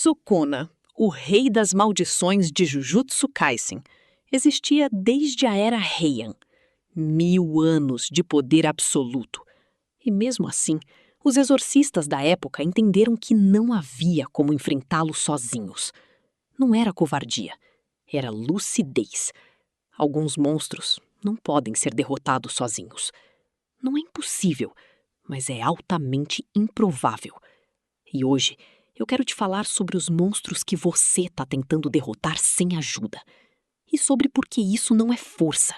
Sukuna, o rei das maldições de Jujutsu Kaisen, existia desde a Era Heian. 1000 anos de poder absoluto. E mesmo assim, os exorcistas da época entenderam que não havia como enfrentá-lo sozinhos. Não era covardia, era lucidez. Alguns monstros não podem ser derrotados sozinhos. Não é impossível, mas é altamente improvável. E hoje, eu quero te falar sobre os monstros que você está tentando derrotar sem ajuda. E sobre por que isso não é força,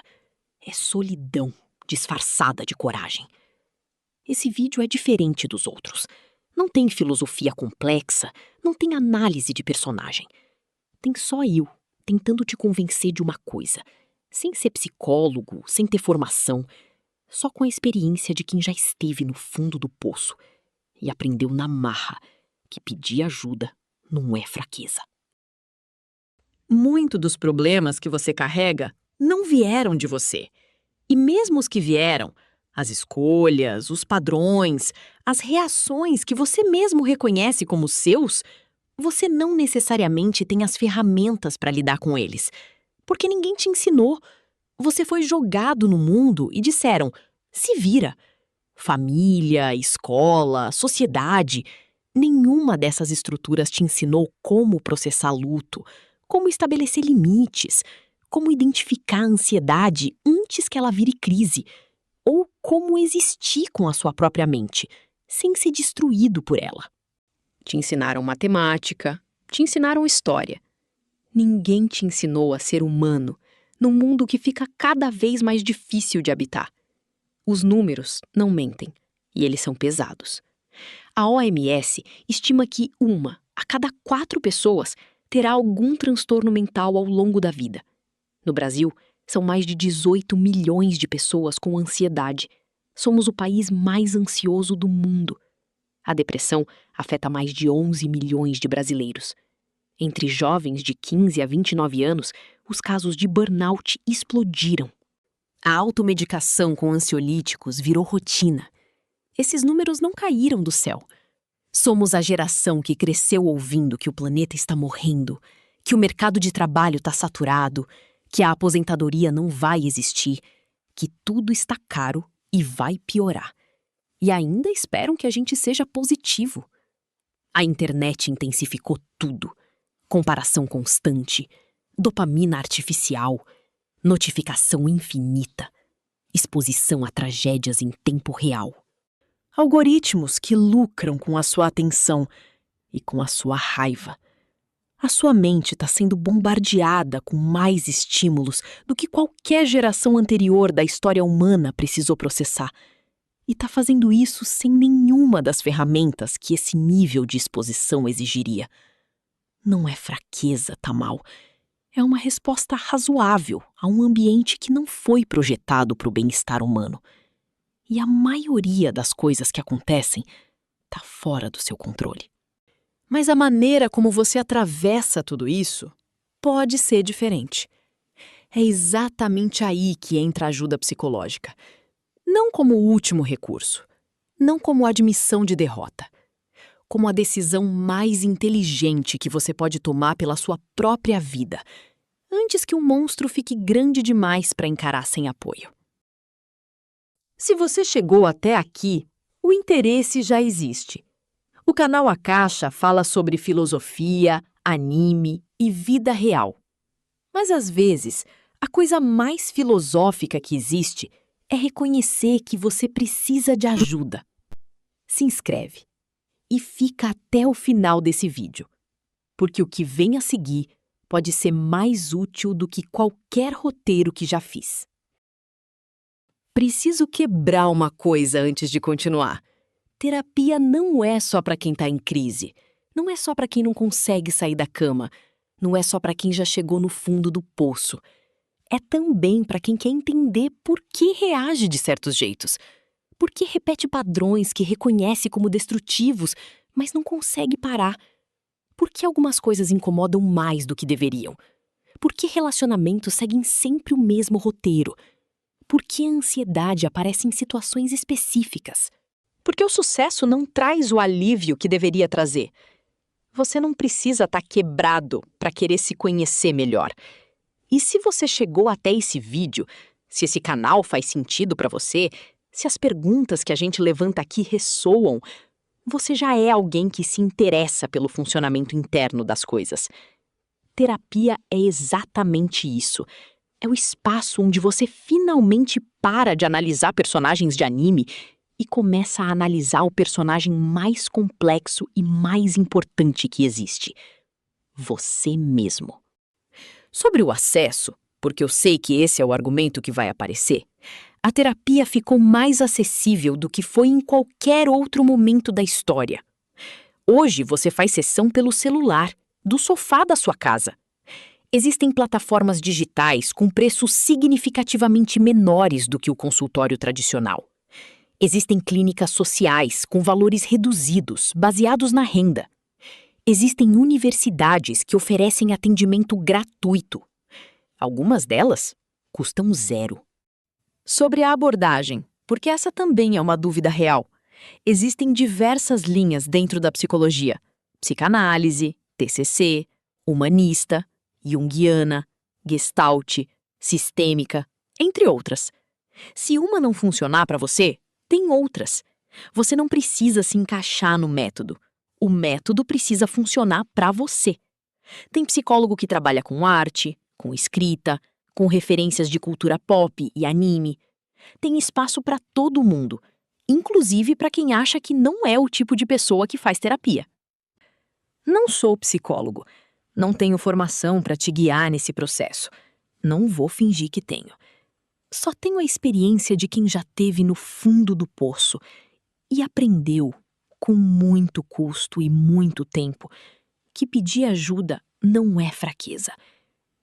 é solidão disfarçada de coragem. Esse vídeo é diferente dos outros. Não tem filosofia complexa, não tem análise de personagem. Tem só eu tentando te convencer de uma coisa, sem ser psicólogo, sem ter formação, só com a experiência de quem já esteve no fundo do poço e aprendeu na marra que pedir ajuda não é fraqueza. Muito dos problemas que você carrega não vieram de você. E mesmo os que vieram, as escolhas, os padrões, as reações que você mesmo reconhece como seus, você não necessariamente tem as ferramentas para lidar com eles. Porque ninguém te ensinou. Você foi jogado no mundo e disseram, se vira. Família, escola, sociedade, nenhuma dessas estruturas te ensinou como processar luto, como estabelecer limites, como identificar a ansiedade antes que ela vire crise, ou como existir com a sua própria mente, sem ser destruído por ela. Te ensinaram matemática, te ensinaram história. Ninguém te ensinou a ser humano num mundo que fica cada vez mais difícil de habitar. Os números não mentem, e eles são pesados. A OMS estima que 1 a cada 4 pessoas terá algum transtorno mental ao longo da vida. No Brasil, são mais de 18 milhões de pessoas com ansiedade. Somos o país mais ansioso do mundo. A depressão afeta mais de 11 milhões de brasileiros. Entre jovens de 15 a 29 anos, os casos de burnout explodiram. A automedicação com ansiolíticos virou rotina. Esses números não caíram do céu. Somos a geração que cresceu ouvindo que o planeta está morrendo, que o mercado de trabalho está saturado, que a aposentadoria não vai existir, que tudo está caro e vai piorar. E ainda esperam que a gente seja positivo. A internet intensificou tudo. Comparação constante, dopamina artificial, notificação infinita, exposição a tragédias em tempo real. Algoritmos que lucram com a sua atenção e com a sua raiva. A sua mente está sendo bombardeada com mais estímulos do que qualquer geração anterior da história humana precisou processar. E está fazendo isso sem nenhuma das ferramentas que esse nível de exposição exigiria. Não é fraqueza, tá mal. É uma resposta razoável a um ambiente que não foi projetado para o bem-estar humano. E a maioria das coisas que acontecem está fora do seu controle. Mas a maneira como você atravessa tudo isso pode ser diferente. É exatamente aí que entra a ajuda psicológica. Não como o último recurso, não como admissão de derrota, como a decisão mais inteligente que você pode tomar pela sua própria vida, antes que o monstro fique grande demais para encarar sem apoio. Se você chegou até aqui, o interesse já existe. O canal A Caixa fala sobre filosofia, anime e vida real. Mas às vezes, a coisa mais filosófica que existe é reconhecer que você precisa de ajuda. Se inscreve e fica até o final desse vídeo, porque o que vem a seguir pode ser mais útil do que qualquer roteiro que já fiz. Preciso quebrar uma coisa antes de continuar. Terapia não é só para quem está em crise, não é só para quem não consegue sair da cama, não é só para quem já chegou no fundo do poço. É também para quem quer entender por que reage de certos jeitos, por que repete padrões que reconhece como destrutivos, mas não consegue parar. Por que algumas coisas incomodam mais do que deveriam? Por que relacionamentos seguem sempre o mesmo roteiro? Por que a ansiedade aparece em situações específicas? Porque o sucesso não traz o alívio que deveria trazer. Você não precisa estar quebrado para querer se conhecer melhor. E se você chegou até esse vídeo, se esse canal faz sentido para você, se as perguntas que a gente levanta aqui ressoam, você já é alguém que se interessa pelo funcionamento interno das coisas. Terapia é exatamente isso. É o espaço onde você finalmente para de analisar personagens de anime e começa a analisar o personagem mais complexo e mais importante que existe: você mesmo. Sobre o acesso, porque eu sei que esse é o argumento que vai aparecer, a terapia ficou mais acessível do que foi em qualquer outro momento da história. Hoje você faz sessão pelo celular, do sofá da sua casa. Existem plataformas digitais com preços significativamente menores do que o consultório tradicional. Existem clínicas sociais com valores reduzidos, baseados na renda. Existem universidades que oferecem atendimento gratuito. Algumas delas custam zero. Sobre a abordagem, porque essa também é uma dúvida real. Existem diversas linhas dentro da psicologia: psicanálise, TCC, humanista, junguiana, gestalt, sistêmica, entre outras. Se uma não funcionar para você, tem outras. Você não precisa se encaixar no método. O método precisa funcionar para você. Tem psicólogo que trabalha com arte, com escrita, com referências de cultura pop e anime. Tem espaço para todo mundo, inclusive para quem acha que não é o tipo de pessoa que faz terapia. Não sou psicólogo. Não tenho formação para te guiar nesse processo. Não vou fingir que tenho. Só tenho a experiência de quem já esteve no fundo do poço e aprendeu, com muito custo e muito tempo, que pedir ajuda não é fraqueza.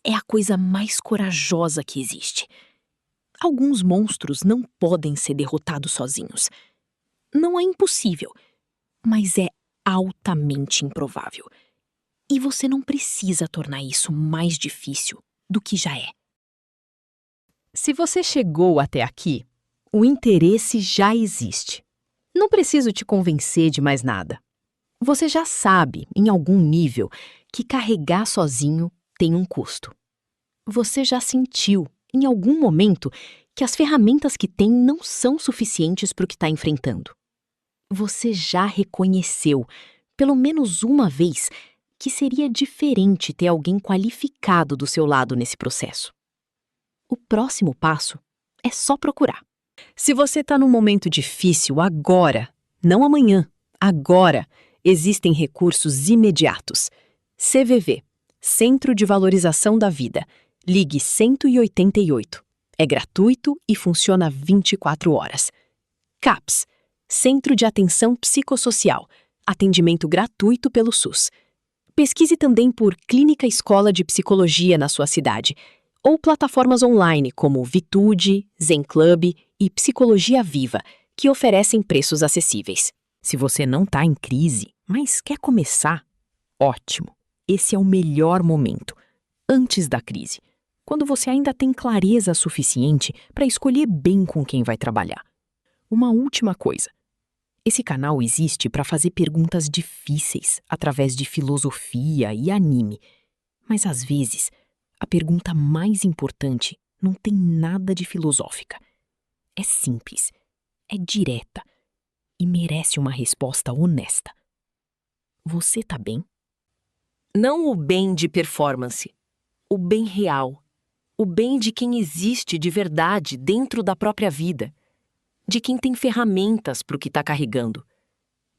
É a coisa mais corajosa que existe. Alguns monstros não podem ser derrotados sozinhos. Não é impossível, mas é altamente improvável. E você não precisa tornar isso mais difícil do que já é. Se você chegou até aqui, o interesse já existe. Não preciso te convencer de mais nada. Você já sabe, em algum nível, que carregar sozinho tem um custo. Você já sentiu, em algum momento, que as ferramentas que tem não são suficientes para o que está enfrentando. Você já reconheceu, pelo menos uma vez, que seria diferente ter alguém qualificado do seu lado nesse processo. O próximo passo é só procurar. Se você está num momento difícil agora, não amanhã, agora, existem recursos imediatos. CVV, Centro de Valorização da Vida. Ligue 188. É gratuito e funciona 24 horas. CAPS, Centro de Atenção Psicossocial. Atendimento gratuito pelo SUS. Pesquise também por Clínica Escola de Psicologia na sua cidade, ou plataformas online como Vitude, Zen Club e Psicologia Viva, que oferecem preços acessíveis. Se você não está em crise, mas quer começar, ótimo! Esse é o melhor momento, antes da crise, quando você ainda tem clareza suficiente para escolher bem com quem vai trabalhar. Uma última coisa. Esse canal existe para fazer perguntas difíceis através de filosofia e anime, mas às vezes a pergunta mais importante não tem nada de filosófica. É simples, é direta e merece uma resposta honesta. Você tá bem? Não o bem de performance, o bem real, o bem de quem existe de verdade dentro da própria vida, de quem tem ferramentas para o que está carregando,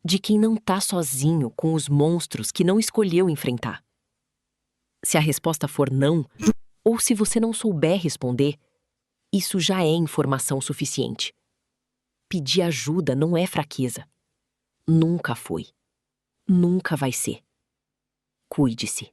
de quem não está sozinho com os monstros que não escolheu enfrentar. Se a resposta for não, ou se você não souber responder, isso já é informação suficiente. Pedir ajuda não é fraqueza. Nunca foi. Nunca vai ser. Cuide-se.